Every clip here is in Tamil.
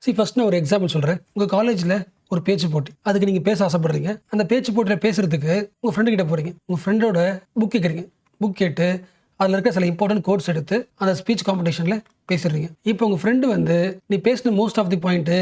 ஃபர்ஸ்ட் நான் ஒரு எக்ஸாம்பிள் சொல்கிறேன். உங்கள் காலேஜில் ஒரு பேச்சு போட்டி. அதுக்கு நீங்கள் பேச ஆசைப்படுறீங்க. அந்த பேச்சு போட்டியில் பேசுகிறதுக்கு உங்கள் ஃப்ரெண்டு கிட்ட போகிறீங்க. உங்கள் ஃப்ரெண்டோட புக் கேட்குறீங்க. புக் கேட்டு அதில் இருக்க சில இம்பார்ட்டன்ட் கோட்ஸ் எடுத்து அந்த ஸ்பீச் காம்படிஷனில் பேசுகிறீங்க. இப்போ உங்கள் ஃப்ரெண்டு வந்து நீ பேசின மோஸ்ட் ஆஃப் தி பாயிண்ட்டு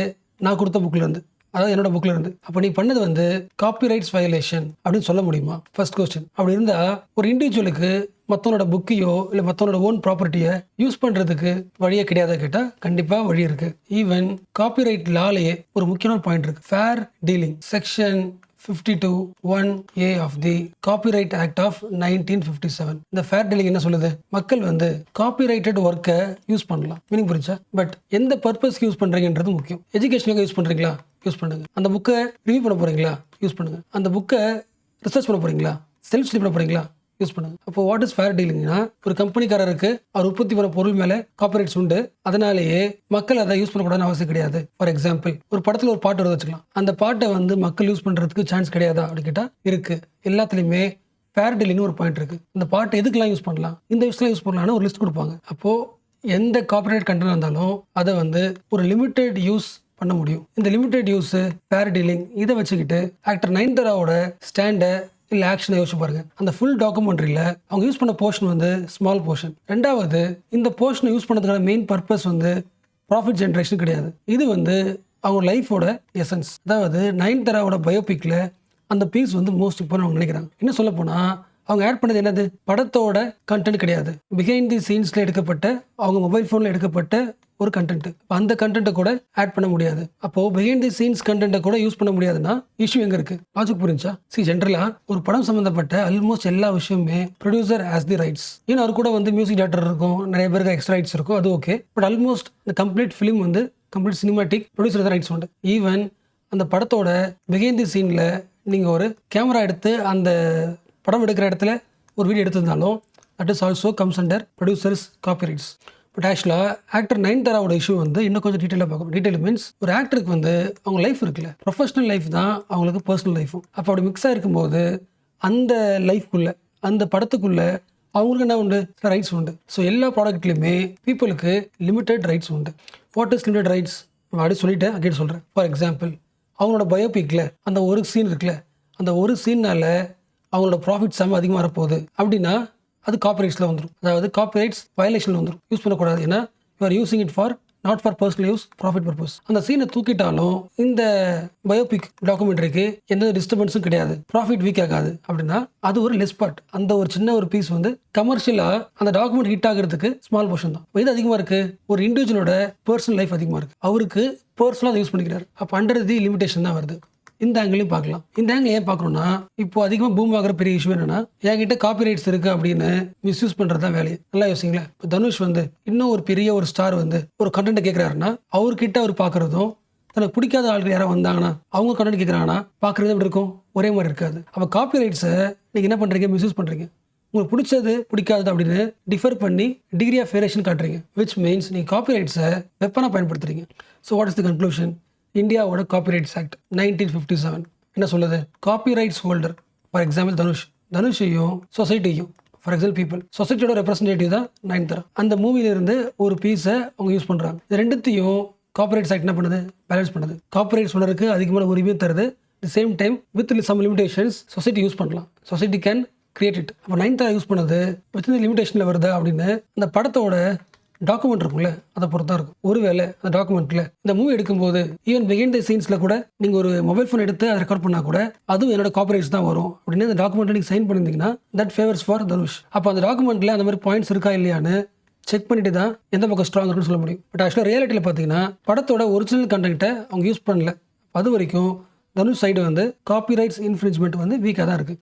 நான் கொடுத்த புக்கில் இருந்து, அதாவது என்னோட புக்கில் இருந்து. அப்போ நீ பண்ணது வந்து காப்பிரைட்ஸ் வயலேஷன் அப்படின்னு சொல்ல முடியுமா? First question. அப்படி இருந்தால் ஒரு இண்டிவிஜுவலுக்கு மற்றவனோட புக்கையோ இல்லை மற்றவனோட ஓன் ப்ராப்பர்ட்டியை யூஸ் பண்ணுறதுக்கு வழியே கிடையாத கேட்டால் கண்டிப்பாக வழி இருக்குது. ஈவன் காப்பிரைட் லாலேயே ஒரு முக்கியமான பாயிண்ட் இருக்குது. Fair dealing section 52(1)(a of the Copyright Act of 1957. இந்த ஃபேர் டீலிங் என்ன சொல்லுது? மக்கள் வந்து காப்பிரைட்டட் ஒர்க்கை யூஸ் பண்ணலாம். மீனிங் புரிஞ்சா? பட் எந்த பர்பஸ்க்கு யூஸ் பண்ணுறீங்கன்றது முக்கியம். எஜுகேஷனுக்கு யூஸ் பண்ணுறீங்களா? யூஸ் பண்ணுங்க. அந்த புக்கை ரிவ்யூ பண்ண போகிறீங்களா? யூஸ் பண்ணுங்க. அந்த புக்கை ரிசர்ச் பண்ண போகிறீங்களா? செல்ஃப் ஸ்டடி பண்ண போகிறீங்களா? யூஸ் பண்ணுங்க. அப்போ வாட் இஸ் ஃபேர் டீலிங்னா, ஒரு கம்பெனிக்காரருக்கு அவர் உற்பத்தி பண்ண பொருள் மேலே காப்பிரைட்ஸ் உண்டு, அதனாலேயே மக்கள் அதை யூஸ் பண்ணக்கூடாதுன்னு அவசியம் கிடையாது. ஃபார் எக்ஸாம்பிள், ஒரு படத்தில் ஒரு பாட்டு வருது வச்சுக்கலாம். அந்த பாட்டை வந்து மக்கள் யூஸ் பண்ணுறதுக்கு சான்ஸ் கிடையாதா அப்படின்னு கேட்டால் இருக்குது. எல்லாத்துலேயுமே ஃபேர் டீலிங்னு ஒரு பாயிண்ட் இருக்குது. அந்த பாட்டை எதுக்கெல்லாம் யூஸ் பண்ணலாம், இந்த விஷயத்தில் யூஸ் பண்ணலாம்னு ஒரு லிஸ்ட் கொடுப்பாங்க. அப்போது எந்த காப்பிரைட் கண்டென்ட் இருந்தாலும் அதை வந்து ஒரு லிமிட்டெட் யூஸ் பண்ண முடியும். இந்த லிமிட்டெட் யூஸ் ஃபேர் டீலிங் இதை வச்சுக்கிட்டு ஆக்டர் நயன்தாராவோட ஸ்டாண்டை இல்லை ஆக்ஷனை யோசிச்சு பாருங்க. அந்த ஃபுல் டாக்குமெண்ட்ரியில் அவங்க யூஸ் பண்ண போர்ஷன் வந்து ஸ்மால் போர்ஷன். ரெண்டாவது, இந்த போர்ஷனை யூஸ் பண்ணதுக்கான மெயின் பர்பஸ் வந்து ப்ராஃபிட் ஜென்ரேஷன் கிடையாது. இது வந்து அவங்க லைஃபோட எசன்ஸ். அதாவது நயன்தாராவோட பயோபிக்கில் அந்த பீஸ் வந்து மோஸ்ட் இம்பார்ட்டன் அவங்க நினைக்கிறாங்க. இன்னும் சொல்ல போனால் அவங்க ஆட் பண்ணது என்னது? படத்தோட கண்டென்ட் கிடையாது. பிஹைண்ட் தி சீன்ஸில் எடுக்கப்பட்ட, அவங்க மொபைல் ஃபோனில் எடுக்கப்பட்ட ஒரு கண்டென்ட். அந்த கண்டென்ட்டை கூட ஆட் பண்ண முடியாது. அப்போது பிஹைண்ட் தி சீன்ஸ் கண்டென்ட்டை கூட யூஸ் பண்ண முடியாதுன்னா இஷ்யூ எங்கே இருக்குது? லாஜிக் புரிஞ்சா? ஜென்ரலாக ஒரு படம் சம்மந்தப்பட்ட ஆல்மோஸ்ட் எல்லா விஷயமே ப்ரொடியூசர் ஹேஸ் தி ரைட்ஸ். ஏன்னா அவர் கூட வந்து மியூசிக் டேரக்டர் இருக்கும், நிறைய பேருக்கு எக்ஸ்ட்ரா ரைட்ஸ் இருக்கும், அது ஓகே. பட் ஆல்மோஸ்ட் இந்த கம்ப்ளீட் ஃபிலிம் வந்து கம்ப்ளீட் சினிமாட்டிக் ப்ரொடியூசர் தான் ரைட்ஸ் உண்டு. ஈவன் அந்த படத்தோட பிஹைண்ட் தி சீனில் நீங்கள் ஒரு கேமரா எடுத்து அந்த படம் எடுக்கிற இடத்துல ஒரு வீடியோ எடுத்திருந்தாலும் that is also comes under producers copyrights. But ஆக்சுவலாக ஆக்டர் நயன்தாராவோட இஷ்யூ வந்து இன்னும் கொஞ்சம் டீட்டெயிலாக பார்க்கணும். டீட்டெயில் மீன்ஸ் ஒரு ஆக்டருக்கு வந்து அவங்க லைஃப் இருக்குல்ல, ப்ரொஃபஷனல் லைஃப் தான் அவங்களுக்கு பர்சனல் லைஃபும். அப்போ அப்படி மிக்ஸாக இருக்கும்போது அந்த லைஃப்குள்ளே, அந்த படத்துக்குள்ளே அவங்களுக்கு என்ன உண்டு? ரைட்ஸ் உண்டு. ஸோ எல்லா ப்ராடக்ட்லையுமே பீப்புளுக்கு லிமிட்டட் ரைட்ஸ் உண்டு. What is limited rights? நான் அப்படி சொல்லிட்டேன், அகைன் சொல்கிறேன். ஃபார் எக்ஸாம்பிள், அவங்களோட பயோபிக்கில் அந்த ஒரு சீன் இருக்குல்ல, அந்த ஒரு சீனால் அவங்களோட ப்ராஃபிட் செம்ம அதிகமாக வரப்போகுது அப்படின்னா அது காப்பிரைட்ஸில் வந்துடும். அதாவது காப்பிரைட்ஸ் வயலேஷனில் வந்துடும். யூஸ் பண்ணக்கூடாது. ஏன்னா you are using it for not for personal use, profit purpose. அந்த சீனை தூக்கிட்டாலும் இந்த பயோபிக் டாக்குமெண்ட்ரிக்கு எந்த டிஸ்டர்பன்ஸும் கிடையாது, ப்ராஃபிட் வீக் ஆகாது அப்படின்னா அது ஒரு லெஸ் பார்ட். அந்த ஒரு சின்ன ஒரு பீஸ் வந்து கமர்ஷியலாக அந்த டாக்குமெண்ட் ஹிட் ஆகிறதுக்கு ஸ்மால் போர்ஷன் தான். இது அதிகமாக இருக்குது. ஒரு இண்டிவிஜுவலோட பர்சனல் லைஃப் அதிகமாக இருக்குது, அவருக்கு பர்சனலாக அதை யூஸ் பண்ணிக்கிறார். அப்போ அண்டர் தி லிமிடேஷன் தான் வருது. இந்த ஆங்கிளையும் பார்க்கலாம். இந்த ஆங்கிள் ஏன் பார்க்கணும்னா, இப்போ அதிகமாக பூம் ஆகிற பெரிய இஷ்யூ என்னன்னா, என்கிட்ட காப்பிரைட்ஸ் இருக்குது அப்படின்னு மிஸ்யூஸ் பண்ணுறது தான் வேலையை. நல்லா யோசிங்களேன். இப்போ தனுஷ் வந்து இன்னும் ஒரு பெரிய ஒரு ஸ்டார் வந்து ஒரு கண்டென்ட் கேட்குறாருன்னா, அவர்கிட்ட அவர் பார்க்குறதும் தனக்கு பிடிக்காத ஆட்கள் யாராவது வந்தாங்கன்னா அவங்க கண்டென்ட் கேட்குறாங்கன்னா பார்க்குறது எப்படி இருக்கும்? ஒரே மாதிரி இருக்காது. அப்போ காப்பிரைட்ஸை நீங்கள் என்ன பண்ணுறீங்க? மிஸ்யூஸ் பண்ணுறீங்க. உங்களுக்கு பிடிச்சது பிடிக்காது அப்படின்னு டிஃபர் பண்ணி டிகிரி ஆஃப் வேரியேஷன் காட்டுறீங்க. விச் மீன்ஸ் நீங்கள் காப்பிரைட்ஸை வெப்பனாக பயன்படுத்துறீங்க. So what is the conclusion? இந்தியாவோட காப்பிரைட்ஸ் ஆக்ட் 1957 என்ன சொல்லுது? காப்பிரைட்ஸ் ஹோல்டர், ஃபார் எக்ஸாம்பிள் தனுஷையும் சொசைட்டியும், ஃபார் எக்ஸாம்பிள் பீப்புள், சொசைட்டியோட ரெப்ரஸன்டேட்டிவ் தான் நயன்தாரா. அந்த மூவிலிருந்து ஒரு பீஸை அவங்க யூஸ் பண்ணுறாங்க. இது ரெண்டுத்தையும் காப்பிரைட்ஸ் ஆக்ட் என்ன பண்ணுது? பேலன்ஸ் பண்ணுது. காப்பிரைட்ஸ் ஓனருக்கு அதிகமான உரிமையும் தருது. The same time with some limitations society use பண்ணலாம். Society can create it. அப்போ நயன்தாரா யூஸ் பண்ணது வித் இந்த லிமிடேஷனில் வருதா அப்படின்னு அந்த படத்தோட டாக்குமெண்ட் இருக்கும்ல, அதை பொறுத்தா இருக்கும். ஒருவேளை அந்த டாக்குமெண்ட்டில் இந்த மூவி எடுக்கும்போது ஈவன் பிஹைண்ட் தி சீன்ஸில் கூட நீங்கள் ஒரு மொபைல் ஃபோன் எடுத்து அதை ரெக்கார்ட் பண்ணால் கூட அதுவும் என்னோட காப்பிரைட்ஸ் தான் வரும் அப்படின்னு அந்த டாக்குமெண்ட்டில் நீங்கள் சைன் பண்ணியிருந்தீங்கன்னா தட் ஃபேவர்ஸ் ஃபார் தனுஷ். அப்போ அந்த டாக்குமெண்ட்டில் அந்த மாதிரி பாயிண்ட்ஸ் இருக்கா இல்லையான்னு செக் பண்ணிட்டு தான் எந்த பக்கம் ஸ்ட்ராங் இருக்குன்னு சொல்ல முடியும். பட் ஆக்சுவலாக ரியாலிட்டியில் பார்த்தீங்கன்னா படத்தோட ஒரிஜினல் கண்டென்ட்டை அவங்க யூஸ் பண்ணல. அது வரைக்கும் தனுஷ் சைடு வந்து காப்பிரைட்ஸ் இன்ஃப்ரிஞ்ச்மெண்ட் வந்து வீக்காக தான் இருக்குது.